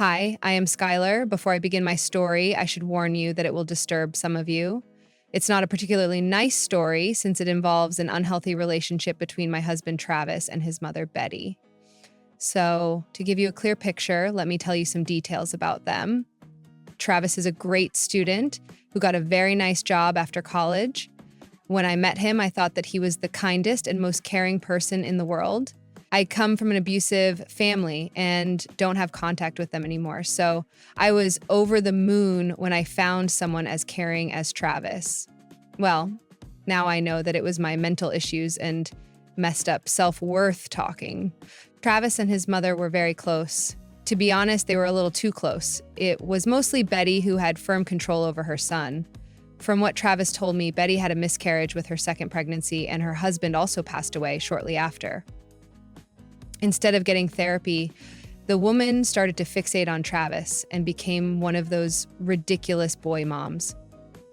Hi, I am Skylar. Before I begin my story, I should warn you that it will disturb some of you. It's not a particularly nice story since it involves an unhealthy relationship between my husband Travis and his mother Betty. So, to give you a clear picture, let me tell you some details about them. Travis is a great student who got a very nice job after college. When I met him, I thought that he was the kindest and most caring person in the world. I come from an abusive family and don't have contact with them anymore. So I was over the moon when I found someone as caring as Travis. Well, now I know that it was my mental issues and messed up self-worth talking. Travis and his mother were very close. To be honest, they were a little too close. It was mostly Betty who had firm control over her son. From what Travis told me, Betty had a miscarriage with her second pregnancy, and her husband also passed away shortly after. Instead of getting therapy, the woman started to fixate on Travis and became one of those ridiculous boy moms.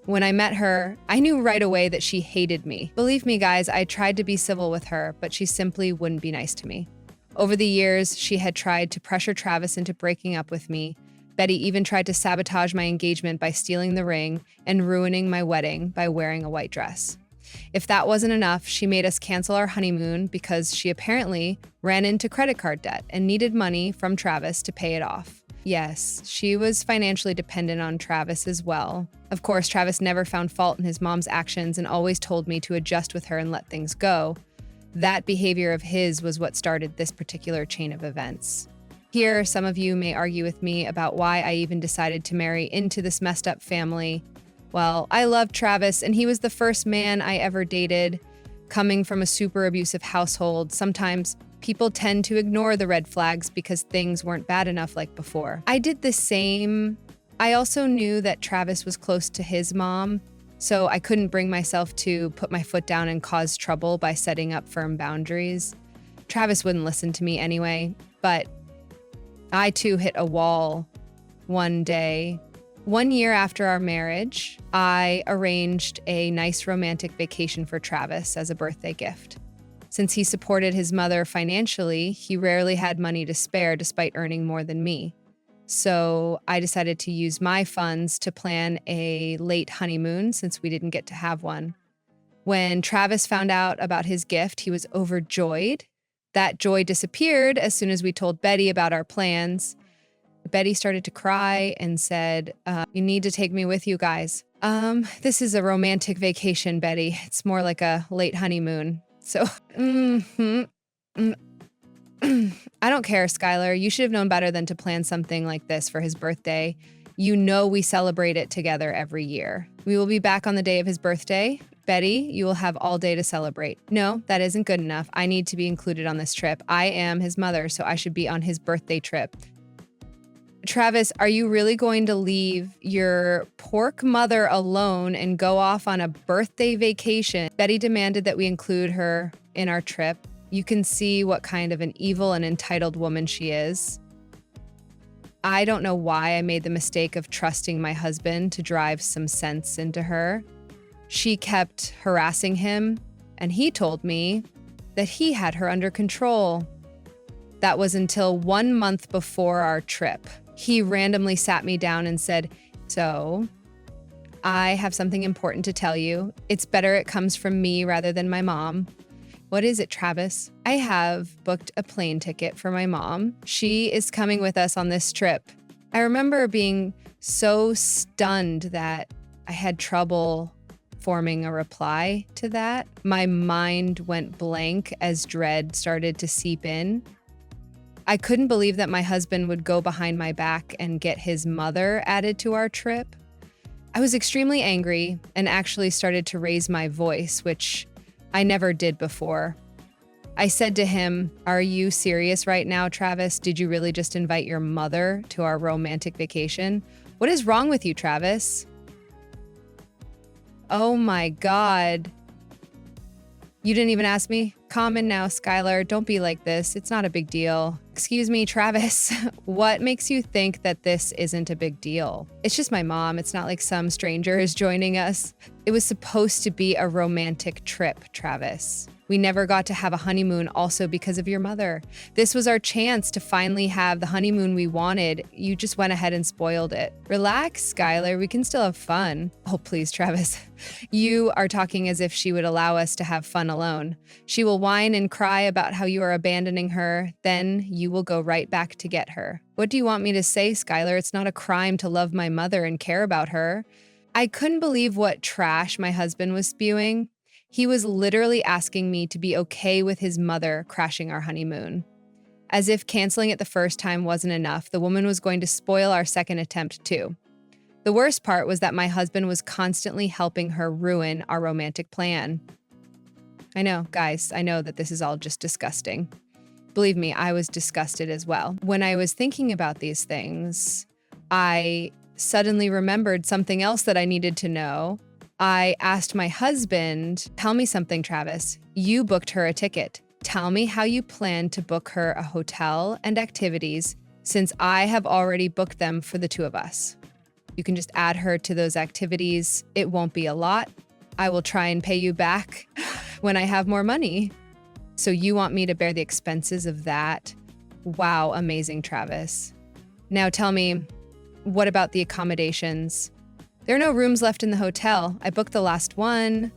When I met her, I knew right away that she hated me. Believe me, guys, I tried to be civil with her, but she simply wouldn't be nice to me. Over the years, she had tried to pressure Travis into breaking up with me. Betty even tried to sabotage my engagement by stealing the ring and ruining my wedding by wearing a white dress. If that wasn't enough, she made us cancel our honeymoon because she apparently ran into credit card debt and needed money from Travis to pay it off. Yes, she was financially dependent on Travis as well. Of course, Travis never found fault in his mom's actions and always told me to adjust with her and let things go. That behavior of his was what started this particular chain of events. Here, some of you may argue with me about why I even decided to marry into this messed up family. Well, I loved Travis, and he was the first man I ever dated. Coming from a super abusive household, sometimes people tend to ignore the red flags because things weren't bad enough like before. I did the same. I also knew that Travis was close to his mom, so I couldn't bring myself to put my foot down and cause trouble by setting up firm boundaries. Travis wouldn't listen to me anyway, but I too hit a wall one day. 1 year after our marriage, I arranged a nice romantic vacation for Travis as a birthday gift. Since he supported his mother financially, he rarely had money to spare despite earning more than me. So I decided to use my funds to plan a late honeymoon since we didn't get to have one. When Travis found out about his gift, he was overjoyed. That joy disappeared as soon as we told Betty about our plans. Betty started to cry and said, you need to take me with you guys. This is a romantic vacation, Betty. It's more like a late honeymoon. So, I don't care, Skylar. You should have known better than to plan something like this for his birthday. You know we celebrate it together every year. We will be back on the day of his birthday. Betty, you will have all day to celebrate. No, that isn't good enough. I need to be included on this trip. I am his mother, so I should be on his birthday trip. Travis, are you really going to leave your pork mother alone and go off on a birthday vacation? Betty demanded that we include her in our trip. You can see what kind of an evil and entitled woman she is. I don't know why I made the mistake of trusting my husband to drive some sense into her. She kept harassing him, and he told me that he had her under control. That was until 1 month before our trip. He randomly sat me down and said, "So, I have something important to tell you. It's better it comes from me rather than my mom." "What is it, Travis?" "I have booked a plane ticket for my mom. She is coming with us on this trip." I remember being so stunned that I had trouble forming a reply to that. My mind went blank as dread started to seep in. I couldn't believe that my husband would go behind my back and get his mother added to our trip. I was extremely angry and actually started to raise my voice, which I never did before. I said to him, "Are you serious right now, Travis? Did you really just invite your mother to our romantic vacation? What is wrong with you, Travis?" Oh my God. You didn't even ask me? Calm in now, Skylar. Don't be like this. It's not a big deal. Excuse me, Travis. What makes you think that this isn't a big deal? It's just my mom. It's not like some stranger is joining us. It was supposed to be a romantic trip, Travis. We never got to have a honeymoon also because of your mother. This was our chance to finally have the honeymoon we wanted. You just went ahead and spoiled it. Relax, Skylar. We can still have fun. Oh, please, Travis. You are talking as if she would allow us to have fun alone. She will whine and cry about how you are abandoning her. Then you will go right back to get her. What do you want me to say, Skylar? It's not a crime to love my mother and care about her. I couldn't believe what trash my husband was spewing. He was literally asking me to be okay with his mother crashing our honeymoon. As if canceling it the first time wasn't enough, the woman was going to spoil our second attempt too. The worst part was that my husband was constantly helping her ruin our romantic plan. I know, guys, I know that this is all just disgusting. Believe me, I was disgusted as well. When I was thinking about these things, I suddenly remembered something else that I needed to know. I asked my husband, tell me something, Travis. You booked her a ticket. Tell me how you plan to book her a hotel and activities since I have already booked them for the two of us. You can just add her to those activities. It won't be a lot. I will try and pay you back when I have more money. So you want me to bear the expenses of that? Wow, amazing, Travis. Now tell me, what about the accommodations? There are no rooms left in the hotel. I booked the last one.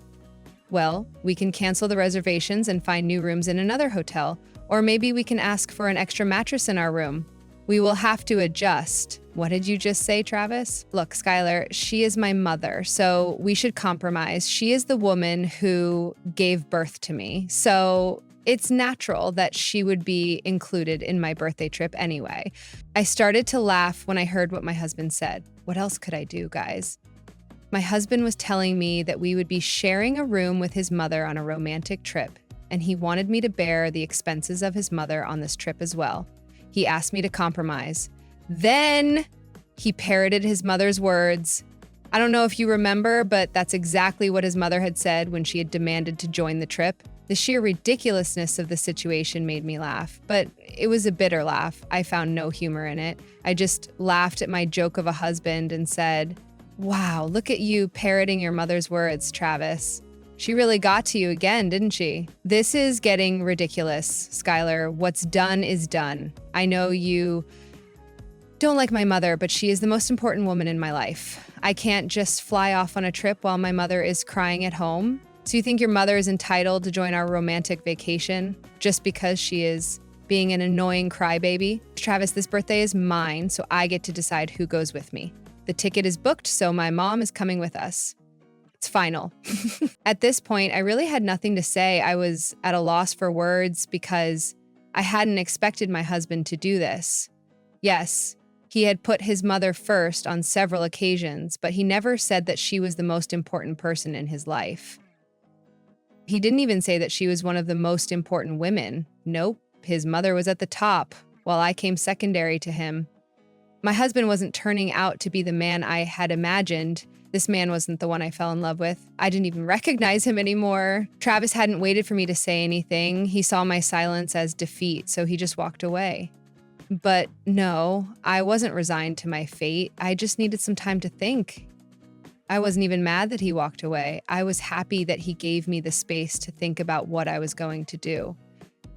Well, we can cancel the reservations and find new rooms in another hotel. Or maybe we can ask for an extra mattress in our room. We will have to adjust. What did you just say, Travis? Look, Skylar, she is my mother, so we should compromise. She is the woman who gave birth to me. So it's natural that she would be included in my birthday trip anyway. I started to laugh when I heard what my husband said. What else could I do, guys? My husband was telling me that we would be sharing a room with his mother on a romantic trip, and he wanted me to bear the expenses of his mother on this trip as well. He asked me to compromise. Then he parroted his mother's words. I don't know if you remember, but that's exactly what his mother had said when she had demanded to join the trip. The sheer ridiculousness of the situation made me laugh, but it was a bitter laugh. I found no humor in it. I just laughed at my joke of a husband and said, wow, look at you parroting your mother's words, Travis. She really got to you again, didn't she? This is getting ridiculous, Skylar. What's done is done. I know you don't like my mother, but she is the most important woman in my life. I can't just fly off on a trip while my mother is crying at home. So you think your mother is entitled to join our romantic vacation just because she is being an annoying crybaby? Travis, this birthday is mine, so I get to decide who goes with me. The ticket is booked, so my mom is coming with us. It's final. At this point, I really had nothing to say. I was at a loss for words because I hadn't expected my husband to do this. Yes, he had put his mother first on several occasions, but he never said that she was the most important person in his life. He didn't even say that she was one of the most important women. Nope, his mother was at the top, while I came secondary to him. My husband wasn't turning out to be the man I had imagined. This man wasn't the one I fell in love with. I didn't even recognize him anymore. Travis hadn't waited for me to say anything. He saw my silence as defeat, so he just walked away. But no, I wasn't resigned to my fate. I just needed some time to think. I wasn't even mad that he walked away. I was happy that he gave me the space to think about what I was going to do.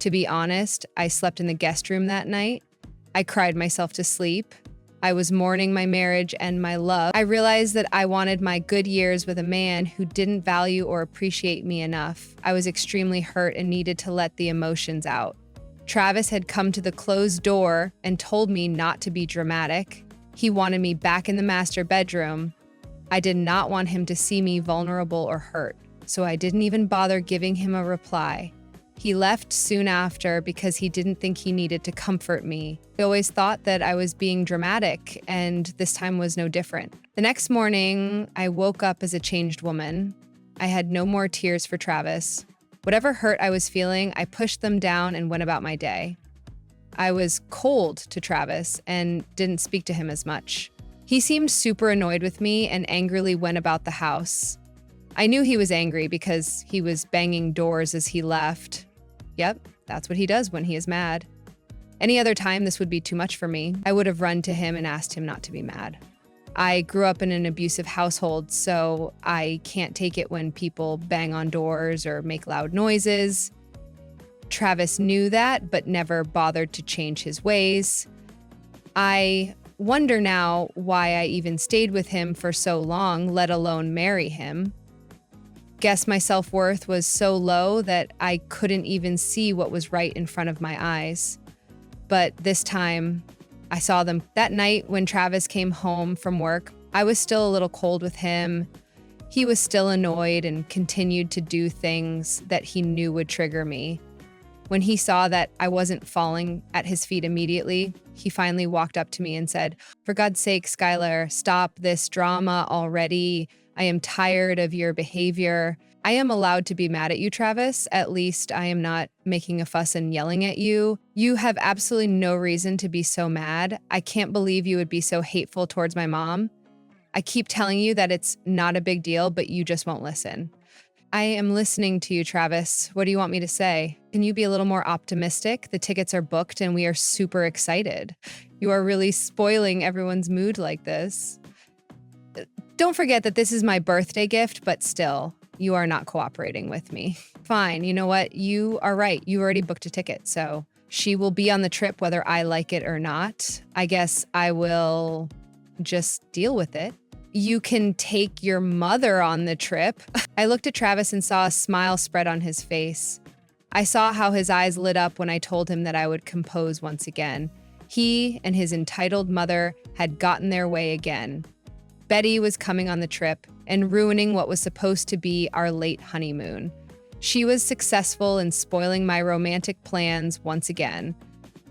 To be honest, I slept in the guest room that night. I cried myself to sleep. I was mourning my marriage and my love. I realized that I wanted my good years with a man who didn't value or appreciate me enough. I was extremely hurt and needed to let the emotions out. Travis had come to the closed door and told me not to be dramatic. He wanted me back in the master bedroom. I did not want him to see me vulnerable or hurt, so I didn't even bother giving him a reply. He left soon after because he didn't think he needed to comfort me. I always thought that I was being dramatic, and this time was no different. The next morning, I woke up as a changed woman. I had no more tears for Travis. Whatever hurt I was feeling, I pushed them down and went about my day. I was cold to Travis and didn't speak to him as much. He seemed super annoyed with me and angrily went about the house. I knew he was angry because he was banging doors as he left. Yep, that's what he does when he is mad. Any other time, this would be too much for me. I would have run to him and asked him not to be mad. I grew up in an abusive household, so I can't take it when people bang on doors or make loud noises. Travis knew that, but never bothered to change his ways. I wonder now why I even stayed with him for so long, let alone marry him. Guess my self-worth was so low that I couldn't even see what was right in front of my eyes. But this time, I saw them. That night when Travis came home from work, I was still a little cold with him. He was still annoyed and continued to do things that he knew would trigger me. When he saw that I wasn't falling at his feet immediately, he finally walked up to me and said, "For God's sake, Skylar, stop this drama already. I am tired of your behavior. I am allowed to be mad at you, Travis. At least I am not making a fuss and yelling at you. You have absolutely no reason to be so mad. I can't believe you would be so hateful towards my mom. I keep telling you that it's not a big deal, but you just won't listen." I am listening to you, Travis. What do you want me to say? Can you be a little more optimistic? The tickets are booked and we are super excited. You are really spoiling everyone's mood like this. Don't forget that this is my birthday gift, but still, you are not cooperating with me. Fine, you know what? You are right. You already booked a ticket, so she will be on the trip whether I like it or not. I guess I will just deal with it. You can take your mother on the trip. I looked at Travis and saw a smile spread on his face. I saw how his eyes lit up when I told him that I would compose once again. He and his entitled mother had gotten their way again. Betty was coming on the trip and ruining what was supposed to be our late honeymoon. She was successful in spoiling my romantic plans once again.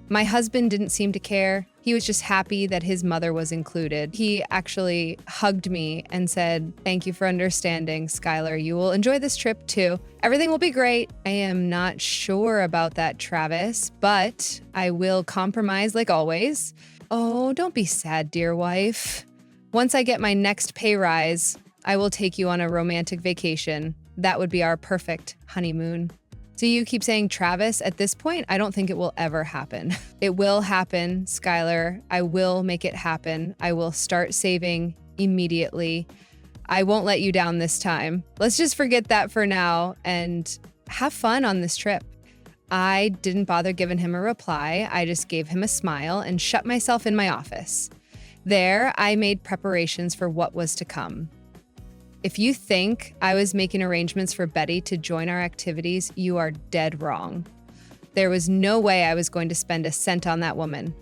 My husband didn't seem to care. He was just happy that his mother was included. He actually hugged me and said, "Thank you for understanding, Skylar. You will enjoy this trip too. Everything will be great." I am not sure about that, Travis, but I will compromise like always. Oh, don't be sad, dear wife. Once I get my next pay rise, I will take you on a romantic vacation. That would be our perfect honeymoon. So you keep saying Travis. At this point, I don't think it will ever happen. It will happen, Skylar. I will make it happen. I will start saving immediately. I won't let you down this time. Let's just forget that for now and have fun on this trip. I didn't bother giving him a reply. I just gave him a smile and shut myself in my office. There, I made preparations for what was to come. If you think I was making arrangements for Betty to join our activities, you are dead wrong. There was no way I was going to spend a cent on that woman.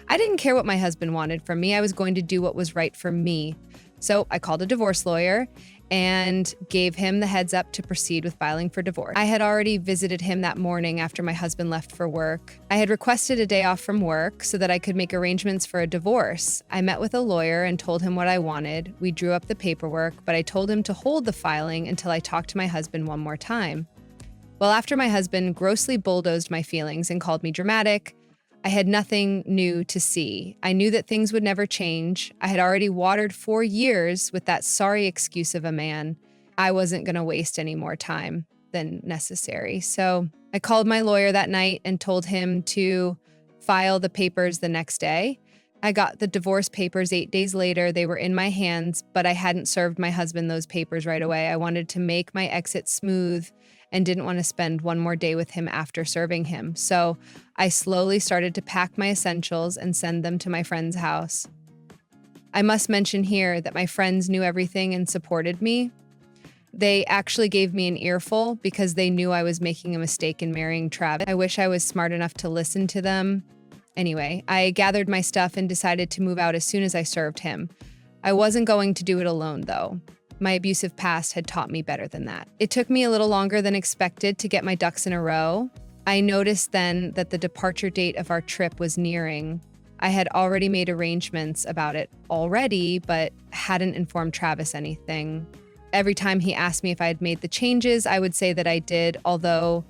I didn't care what my husband wanted from me. I was going to do what was right for me. So I called a divorce lawyer and gave him the heads up to proceed with filing for divorce. I had already visited him that morning after my husband left for work. I had requested a day off from work so that I could make arrangements for a divorce. I met with a lawyer and told him what I wanted. We drew up the paperwork, but I told him to hold the filing until I talked to my husband one more time. Well, after my husband grossly bulldozed my feelings and called me dramatic, I had nothing new to see. I knew that things would never change. I had already watered 4 years with that sorry excuse of a man. I wasn't going to waste any more time than necessary. So I called my lawyer that night and told him to file the papers the next day. I got the divorce papers 8 days later. They were in my hands, but I hadn't served my husband those papers right away. I wanted to make my exit smooth and didn't want to spend one more day with him after serving him. So I slowly started to pack my essentials and send them to my friend's house. I must mention here that my friends knew everything and supported me. They actually gave me an earful because they knew I was making a mistake in marrying Travis. I wish I was smart enough to listen to them. Anyway, I gathered my stuff and decided to move out as soon as I served him. I wasn't going to do it alone, though. My abusive past had taught me better than that. It took me a little longer than expected to get my ducks in a row. I noticed then that the departure date of our trip was nearing. I had already made arrangements about it already, but hadn't informed Travis anything. Every time he asked me if I had made the changes, I would say that I did, although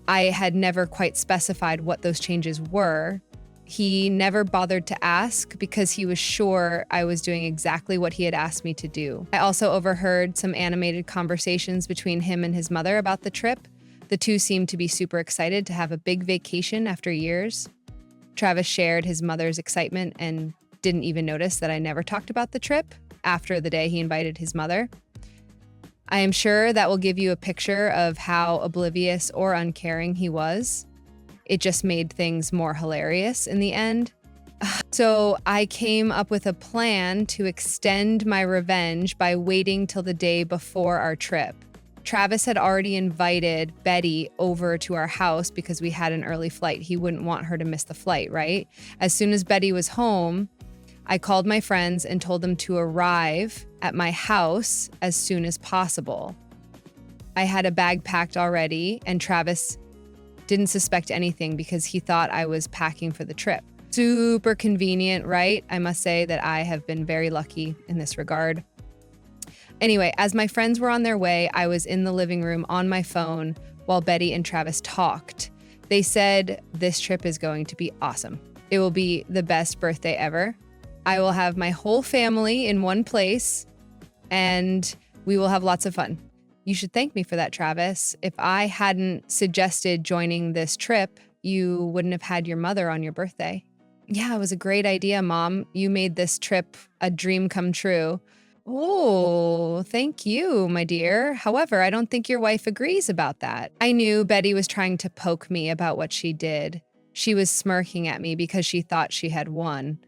I had never quite specified what those changes were. He never bothered to ask because he was sure I was doing exactly what he had asked me to do. I also overheard some animated conversations between him and his mother about the trip. The two seemed to be super excited to have a big vacation after years. Travis shared his mother's excitement and didn't even notice that I never talked about the trip after the day he invited his mother. I am sure that will give you a picture of how oblivious or uncaring he was. It just made things more hilarious in the end. So I came up with a plan to extend my revenge by waiting till the day before our trip. Travis had already invited Betty over to our house because we had an early flight. He wouldn't want her to miss the flight, right? As soon as Betty was home, I called my friends and told them to arrive at my house as soon as possible. I had a bag packed already, and Travis didn't suspect anything because he thought I was packing for the trip. Super convenient, right? I must say that I have been very lucky in this regard. Anyway, as my friends were on their way, I was in the living room on my phone while Betty and Travis talked. They said, "This trip is going to be awesome. It will be the best birthday ever. I will have my whole family in one place, and we will have lots of fun." You should thank me for that, Travis. If I hadn't suggested joining this trip, you wouldn't have had your mother on your birthday. Yeah, it was a great idea, Mom. You made this trip a dream come true. Oh, thank you, my dear. However, I don't think your wife agrees about that. I knew Betty was trying to poke me about what she did. She was smirking at me because she thought she had won.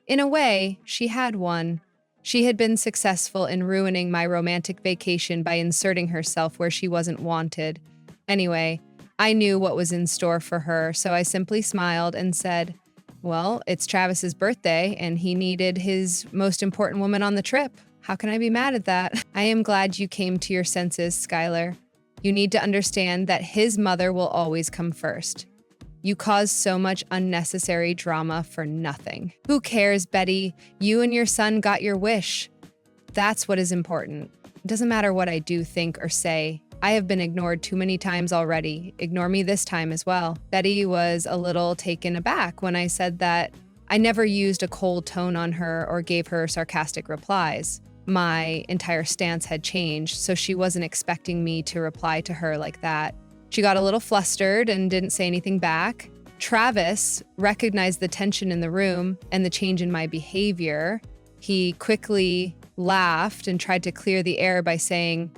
In a way, she had won. She had been successful in ruining my romantic vacation by inserting herself where she wasn't wanted. Anyway, I knew what was in store for her, so I simply smiled and said, "Well, it's Travis's birthday, and he needed his most important woman on the trip. How can I be mad at that?" I am glad you came to your senses, Skylar. You need to understand that his mother will always come first. You caused so much unnecessary drama for nothing. Who cares, Betty? You and your son got your wish. That's what is important. It doesn't matter what I do, think, or say. I have been ignored too many times already. Ignore me this time as well. Betty was a little taken aback when I said that I never used a cold tone on her or gave her sarcastic replies. My entire stance had changed, so she wasn't expecting me to reply to her like that. She got a little flustered and didn't say anything back. Travis recognized the tension in the room and the change in my behavior. He quickly laughed and tried to clear the air by saying,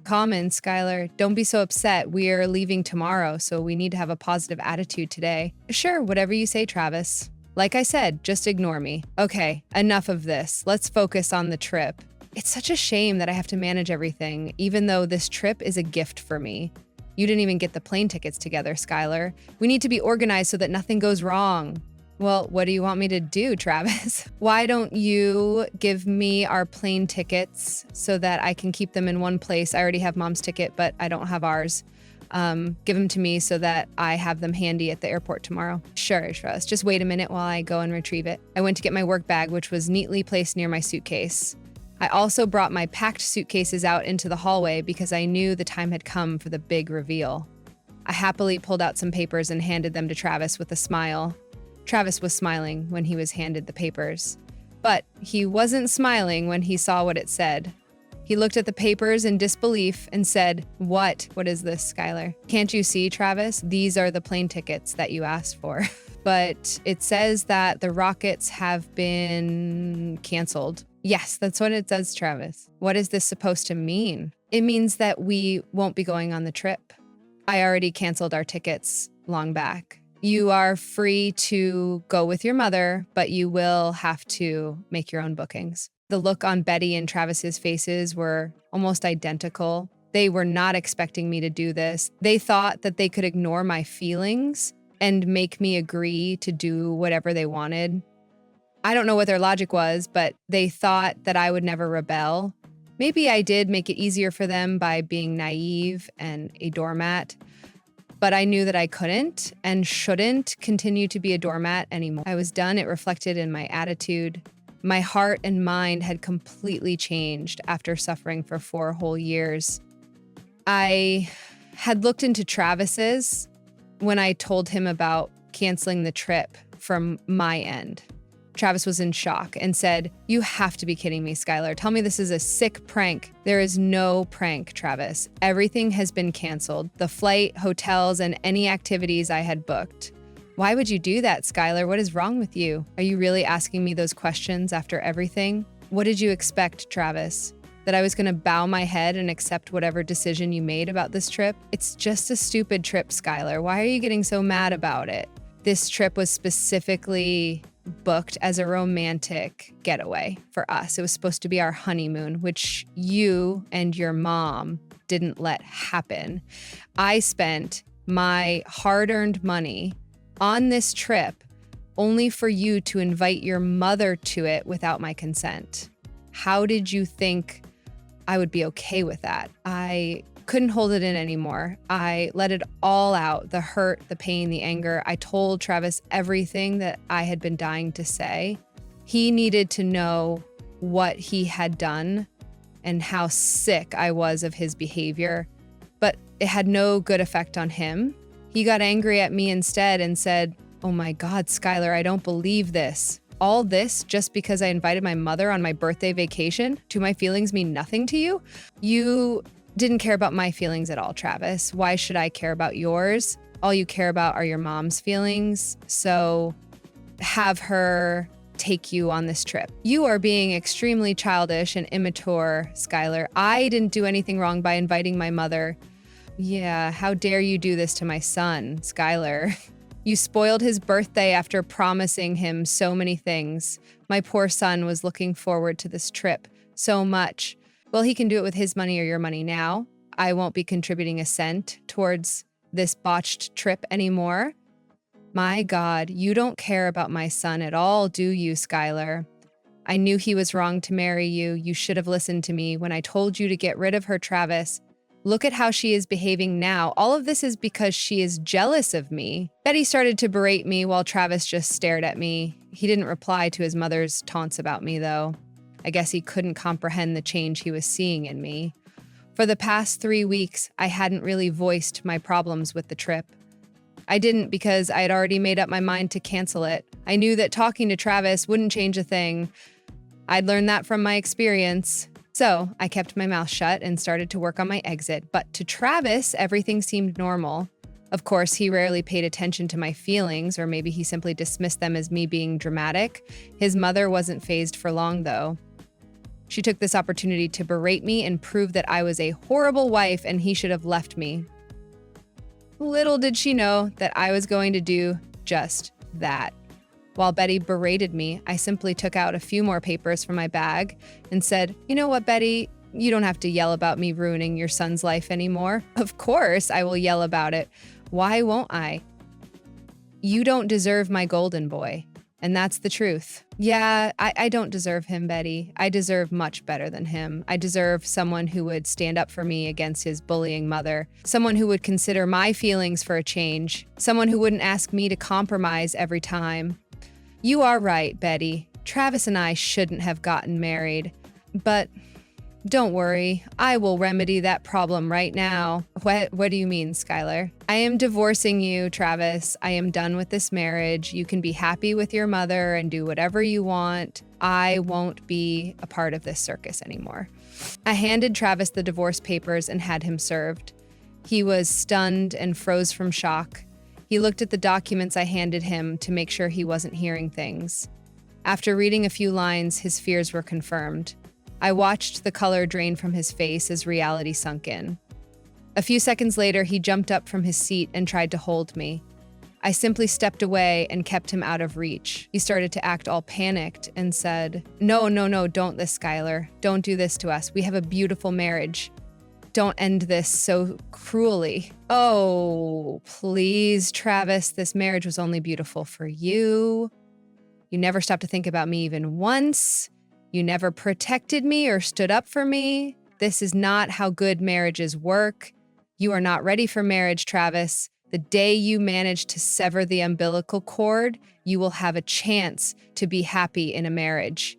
"Calm in, Skylar. Don't be so upset. We are leaving tomorrow, so we need to have a positive attitude today." "Sure, whatever you say, Travis. Like I said, just ignore me." "Okay, enough of this. Let's focus on the trip." It's such a shame that I have to manage everything, even though this trip is a gift for me. You didn't even get the plane tickets together, Skylar. We need to be organized so that nothing goes wrong. Well, what do you want me to do, Travis? Why don't you give me our plane tickets so that I can keep them in one place? I already have Mom's ticket, but I don't have ours. Give them to me so that I have them handy at the airport tomorrow. Sure, Travis. Just wait a minute while I go and retrieve it. I went to get my work bag, which was neatly placed near my suitcase. I also brought my packed suitcases out into the hallway because I knew the time had come for the big reveal. I happily pulled out some papers and handed them to Travis with a smile. Travis was smiling when he was handed the papers, but he wasn't smiling when he saw what it said. He looked at the papers in disbelief and said, What is this, Skylar? Can't you see, Travis? These are the plane tickets that you asked for." "But it says that the rockets have been canceled." "Yes, that's what it says, Travis." "What is this supposed to mean?" "It means that we won't be going on the trip. I already canceled our tickets long back. You are free to go with your mother, but you will have to make your own bookings." The look on Betty and Travis's faces were almost identical. They were not expecting me to do this. They thought that they could ignore my feelings and make me agree to do whatever they wanted. I don't know what their logic was, but they thought that I would never rebel. Maybe I did make it easier for them by being naive and a doormat, but I knew that I couldn't and shouldn't continue to be a doormat anymore. I was done. It reflected in my attitude. My heart and mind had completely changed after suffering for 4 whole years. I had looked into Travis's when I told him about canceling the trip from my end. Travis was in shock and said, "You have to be kidding me, Skylar. Tell me this is a sick prank." "There is no prank, Travis. Everything has been canceled. The flight, hotels, and any activities I had booked. Why would you do that, Skylar? What is wrong with you? Are you really asking me those questions after everything? What did you expect, Travis? That I was going to bow my head and accept whatever decision you made about this trip? It's just a stupid trip, Skylar. Why are you getting so mad about it? This trip was specifically booked as a romantic getaway for us. It was supposed to be our honeymoon, which you and your mom didn't let happen. I spent my hard-earned money on this trip only for you to invite your mother to it without my consent. How did you think I would be okay with that? I couldn't hold it in anymore. I let it all out, the hurt, the pain, the anger. I told Travis everything that I had been dying to say. He needed to know what he had done and how sick I was of his behavior, but it had no good effect on him. He got angry at me instead and said, "Oh my God, Skylar, I don't believe this. All this just because I invited my mother on my birthday vacation? Do my feelings mean nothing to you? You didn't care about my feelings at all, Travis. Why should I care about yours? All you care about are your mom's feelings. So have her take you on this trip. You are being extremely childish and immature, Skylar. I didn't do anything wrong by inviting my mother. Yeah, how dare you do this to my son, Skylar? You spoiled his birthday after promising him so many things. My poor son was looking forward to this trip so much. Well, he can do it with his money or your money now. I won't be contributing a cent towards this botched trip anymore. My God, you don't care about my son at all, do you, Skylar? I knew he was wrong to marry you. You should have listened to me when I told you to get rid of her, Travis. Look at how she is behaving now. All of this is because she is jealous of me. Betty started to berate me while Travis just stared at me. He didn't reply to his mother's taunts about me, though. I guess he couldn't comprehend the change he was seeing in me. For the past 3 weeks, I hadn't really voiced my problems with the trip. I didn't because I had already made up my mind to cancel it. I knew that talking to Travis wouldn't change a thing. I'd learned that from my experience. So I kept my mouth shut and started to work on my exit. But to Travis, everything seemed normal. Of course, he rarely paid attention to my feelings, or maybe he simply dismissed them as me being dramatic. His mother wasn't fazed for long, though. She took this opportunity to berate me and prove that I was a horrible wife and he should have left me. Little did she know that I was going to do just that. While Betty berated me, I simply took out a few more papers from my bag and said, "You know what, Betty? You don't have to yell about me ruining your son's life anymore." Of course I will yell about it. Why won't I? You don't deserve my golden boy. And that's the truth. Yeah, I don't deserve him, Betty. I deserve much better than him. I deserve someone who would stand up for me against his bullying mother. Someone who would consider my feelings for a change. Someone who wouldn't ask me to compromise every time. You are right, Betty. Travis and I shouldn't have gotten married. But don't worry, I will remedy that problem right now. What do you mean, Skylar? I am divorcing you, Travis. I am done with this marriage. You can be happy with your mother and do whatever you want. I won't be a part of this circus anymore. I handed Travis the divorce papers and had him served. He was stunned and froze from shock. He looked at the documents I handed him to make sure he wasn't hearing things. After reading a few lines, his fears were confirmed. I watched the color drain from his face as reality sunk in. A few seconds later, he jumped up from his seat and tried to hold me. I simply stepped away and kept him out of reach. He started to act all panicked and said, No, don't this, Skylar. Don't do this to us. We have a beautiful marriage. Don't end this so cruelly. Oh, please, Travis, this marriage was only beautiful for you. You never stopped to think about me even once. You never protected me or stood up for me. This is not how good marriages work. You are not ready for marriage, Travis. The day you manage to sever the umbilical cord, you will have a chance to be happy in a marriage.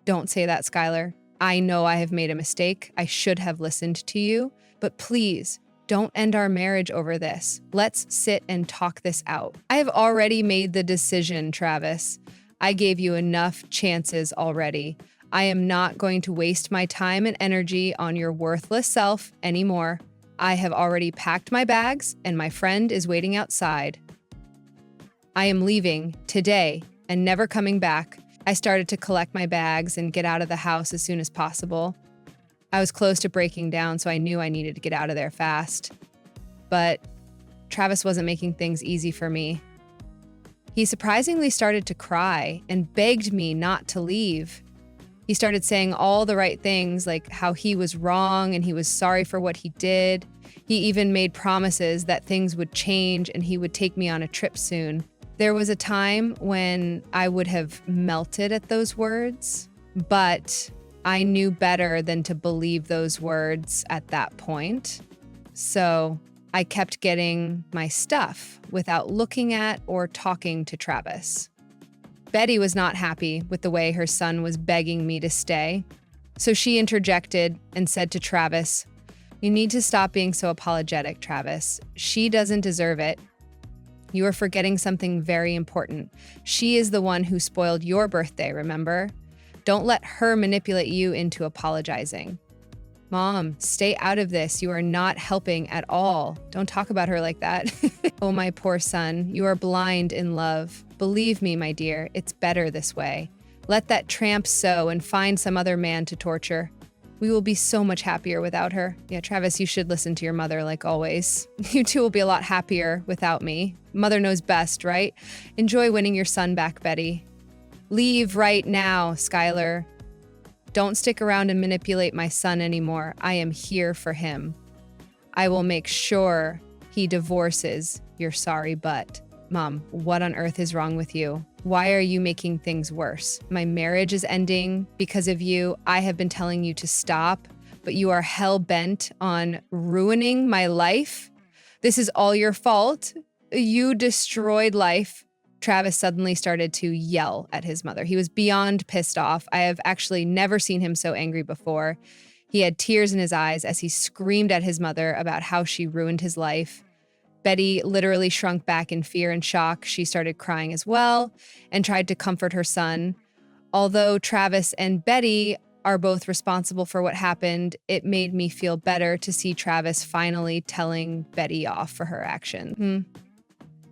Don't say that, Skylar. I know I have made a mistake. I should have listened to you. But please, don't end our marriage over this. Let's sit and talk this out. I have already made the decision, Travis. I gave you enough chances already. I am not going to waste my time and energy on your worthless self anymore. I have already packed my bags, and my friend is waiting outside. I am leaving today and never coming back. I started to collect my bags and get out of the house as soon as possible. I was close to breaking down, so I knew I needed to get out of there fast. But Travis wasn't making things easy for me. He surprisingly started to cry and begged me not to leave. He started saying all the right things, like how he was wrong and he was sorry for what he did. He even made promises that things would change and he would take me on a trip soon. There was a time when I would have melted at those words, but I knew better than to believe those words at that point. So I kept getting my stuff without looking at or talking to Travis. Betty was not happy with the way her son was begging me to stay. So she interjected and said to Travis, "You need to stop being so apologetic, Travis. She doesn't deserve it. You are forgetting something very important. She is the one who spoiled your birthday, remember? Don't let her manipulate you into apologizing. Mom, stay out of this. You are not helping at all. Don't talk about her like that." Oh, my poor son, you are blind in love. Believe me, my dear, it's better this way. Let that tramp sew and find some other man to torture. We will be so much happier without her. Yeah, Travis, you should listen to your mother like always. You two will be a lot happier without me. Mother knows best, right? Enjoy winning your son back, Betty. Leave right now, Skylar. Don't stick around and manipulate my son anymore. I am here for him. I will make sure he divorces your sorry butt. Mom, what on earth is wrong with you? Why are you making things worse? My marriage is ending because of you. I have been telling you to stop, but you are hell-bent on ruining my life. This is all your fault. You destroyed life. Travis suddenly started to yell at his mother. He was beyond pissed off. I have actually never seen him so angry before. He had tears in his eyes as he screamed at his mother about how she ruined his life. Betty literally shrunk back in fear and shock. She started crying as well and tried to comfort her son. Although Travis and Betty are both responsible for what happened, it made me feel better to see Travis finally telling Betty off for her action.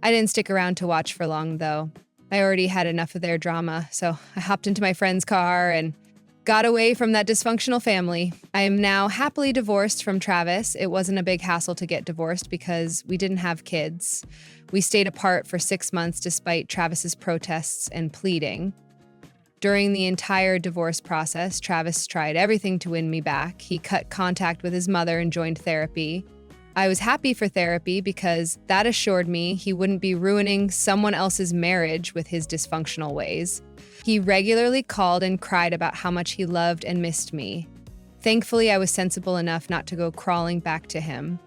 I didn't stick around to watch for long, though. I already had enough of their drama, so I hopped into my friend's car and got away from that dysfunctional family. I am now happily divorced from Travis. It wasn't a big hassle to get divorced because we didn't have kids. We stayed apart for 6 months despite Travis's protests and pleading. During the entire divorce process, Travis tried everything to win me back. He cut contact with his mother and joined therapy. I was happy for therapy because that assured me he wouldn't be ruining someone else's marriage with his dysfunctional ways. He regularly called and cried about how much he loved and missed me. Thankfully, I was sensible enough not to go crawling back to him.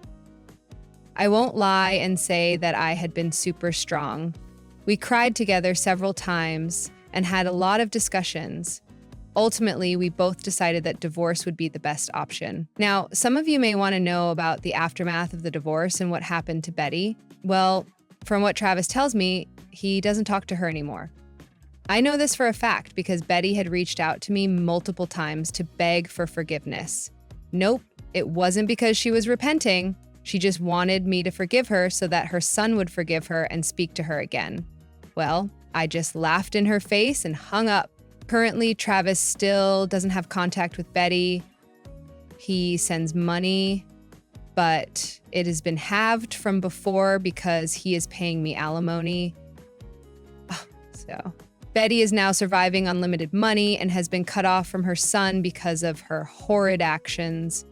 I won't lie and say that I had been super strong. We cried together several times and had a lot of discussions. Ultimately, we both decided that divorce would be the best option. Now, some of you may want to know about the aftermath of the divorce and what happened to Betty. Well, from what Travis tells me, he doesn't talk to her anymore. I know this for a fact because Betty had reached out to me multiple times to beg for forgiveness. Nope, it wasn't because she was repenting. She just wanted me to forgive her so that her son would forgive her and speak to her again. Well, I just laughed in her face and hung up. Currently, Travis still doesn't have contact with Betty. He sends money, but it has been halved from before because he is paying me alimony. So Betty is now surviving on limited money and has been cut off from her son because of her horrid actions.